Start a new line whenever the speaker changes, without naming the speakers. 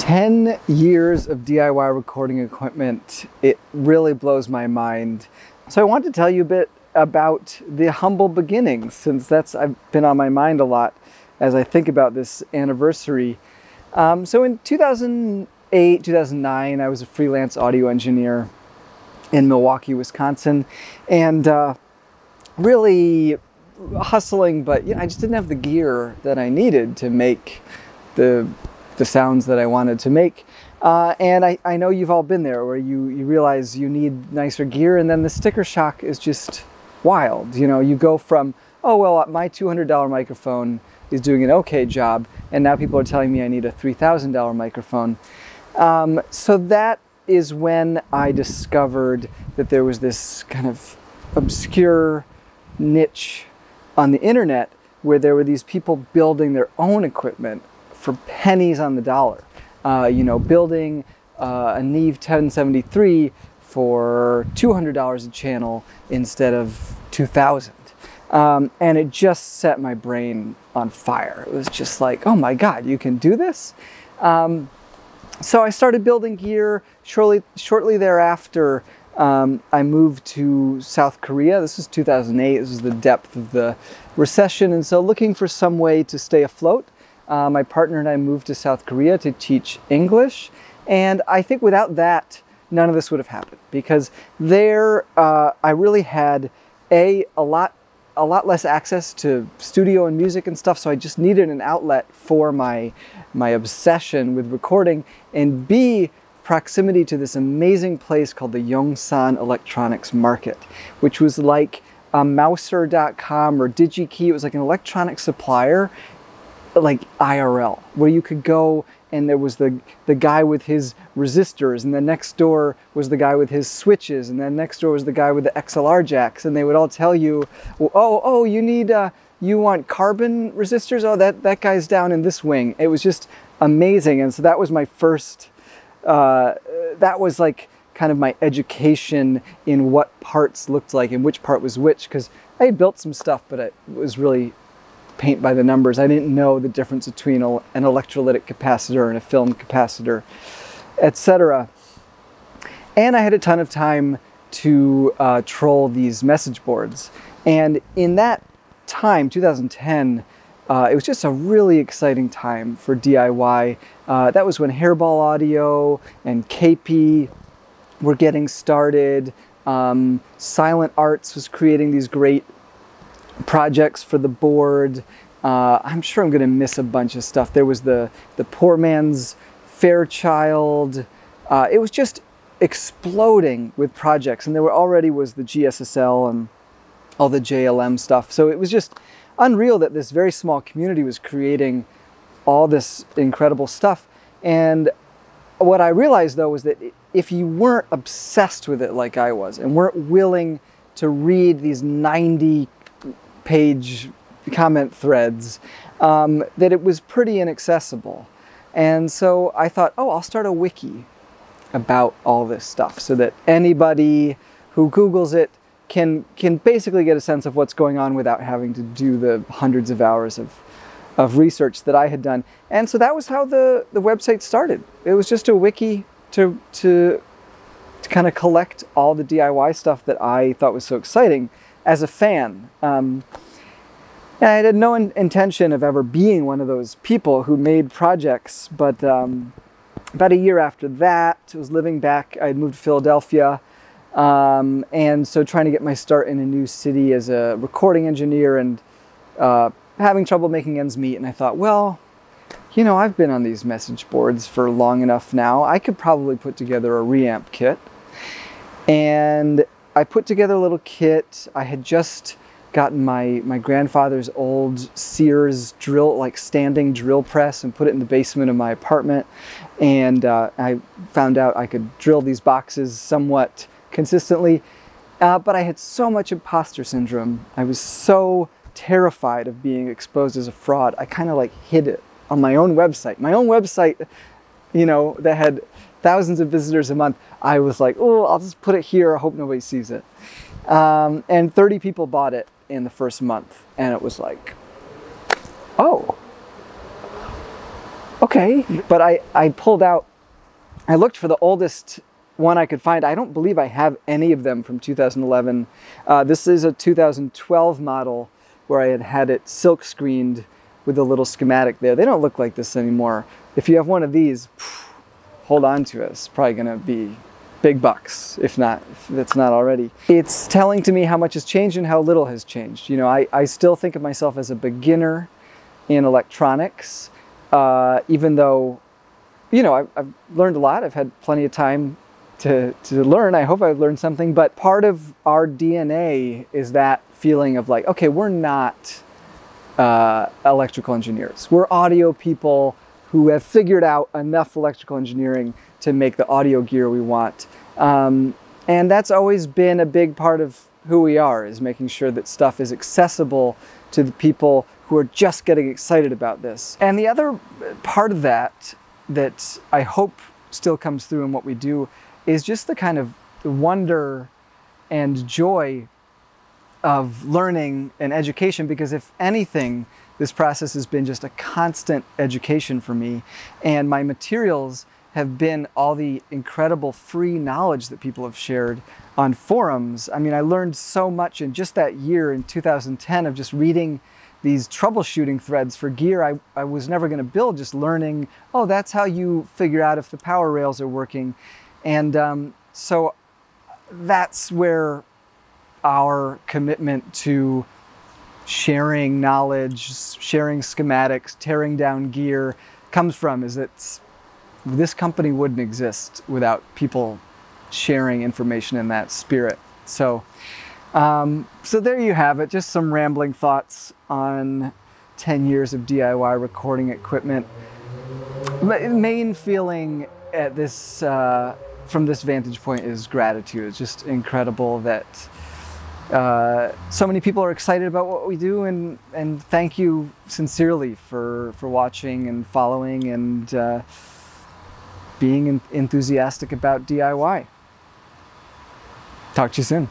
10 years of DIY recording equipment. It really blows my mind. So I want to tell you a bit about the humble beginnings, since I've been on my mind a lot as I think about this anniversary. So in 2008, 2009, I was a freelance audio engineer in Milwaukee, Wisconsin, and really hustling, but I just didn't have the gear that I needed to make the sounds that I wanted to make. And I know you've all been there, where you realize you need nicer gear, and then the sticker shock is just wild. You go from, oh, well, my $200 microphone is doing an okay job, and now people are telling me I need a $3,000 microphone. So that is when I discovered that there was this kind of obscure niche on the internet where there were these people building their own equipment for pennies on the dollar. Building a Neve 1073 for $200 a channel instead of $2,000. And it just set my brain on fire. It was just like, oh my God, you can do this? So I started building gear. Shortly thereafter, I moved to South Korea. This was 2008. This was the depth of the recession. And so looking for some way to stay afloat, my partner and I moved to South Korea to teach English. And I think without that, none of this would have happened, because there I really had a lot less access to studio and music and stuff. So I just needed an outlet for my obsession with recording, and B, proximity to this amazing place called the Yongsan Electronics Market, which was like a Mouser.com or DigiKey. It was like an electronic supplier, like IRL, where you could go and there was the guy with his resistors, and then next door was the guy with his switches, and then next door was the guy with the XLR jacks, and they would all tell you, oh, you want carbon resistors? Oh, that guy's down in this wing. It was just amazing. And so that was my first, that was like kind of my education in what parts looked like and which part was which, because I had built some stuff, but it was really paint by the numbers. I didn't know the difference between an electrolytic capacitor and a film capacitor, etc. And I had a ton of time to troll these message boards. And in that time, 2010, it was just a really exciting time for DIY. That was when Hairball Audio and KP were getting started. Silent Arts was creating these great projects for the board. I'm sure I'm going to miss a bunch of stuff. There was the Poor Man's Fairchild. It was just exploding with projects, and there already was the GSSL and all the JLM stuff. So it was just unreal that this very small community was creating all this incredible stuff. And what I realized, though, was that if you weren't obsessed with it like I was, and weren't willing to read these 90-page comment threads, that it was pretty inaccessible. And so I thought, oh, I'll start a wiki about all this stuff so that anybody who Googles it can basically get a sense of what's going on without having to do the hundreds of hours of research that I had done. And so that was how the website started. It was just a wiki to kind of collect all the DIY stuff that I thought was so exciting as a fan. And I had no intention of ever being one of those people who made projects, but about a year after that, I was living back. I had moved to Philadelphia, and so trying to get my start in a new city as a recording engineer, and having trouble making ends meet. And I thought, well, I've been on these message boards for long enough now. I could probably put together a Reamp Kit. And I put together a little kit. I had just gotten my grandfather's old Sears standing drill press, and put it in the basement of my apartment. And I found out I could drill these boxes somewhat consistently. But I had so much imposter syndrome. I was so terrified of being exposed as a fraud. I kind of hid it on my own website. My own website, that had thousands of visitors a month. I was like, oh, I'll just put it here. I hope nobody sees it. And 30 people bought it in the first month. And it was like, oh, Okay, but I pulled out, I looked for the oldest one I could find. I don't believe I have any of them from 2011. This is a 2012 model where I had it silk screened with a little schematic there. They don't look like this anymore. If you have one of these, hold on to it. It's probably gonna be big bucks, if it's not already. It's telling to me how much has changed and how little has changed. You know, I still think of myself as a beginner in electronics, even though, you know, I've learned a lot. I've had plenty of time to learn. I hope I've learned something, but part of our DNA is that feeling of like, okay, we're not electrical engineers. We're audio people who have figured out enough electrical engineering to make the audio gear we want. And that's always been a big part of who we are, is making sure that stuff is accessible to the people who are just getting excited about this. And the other part of that I hope still comes through in what we do is just the kind of wonder and joy of learning and education, because if anything, this process has been just a constant education for me, and my materials have been all the incredible free knowledge that people have shared on forums. I mean, I learned so much in just that year in 2010 of just reading these troubleshooting threads for gear I was never going to build, just learning, oh, that's how you figure out if the power rails are working. And so that's where our commitment to sharing knowledge, sharing schematics, tearing down gear comes from, is that this company wouldn't exist without people sharing information in that spirit. So, so there you have it, just some rambling thoughts on 10 years of DIY recording equipment. Main feeling at this, from this vantage point, is gratitude. It's just incredible that so many people are excited about what we do, and thank you sincerely for watching and following and being enthusiastic about DIY. Talk to you soon.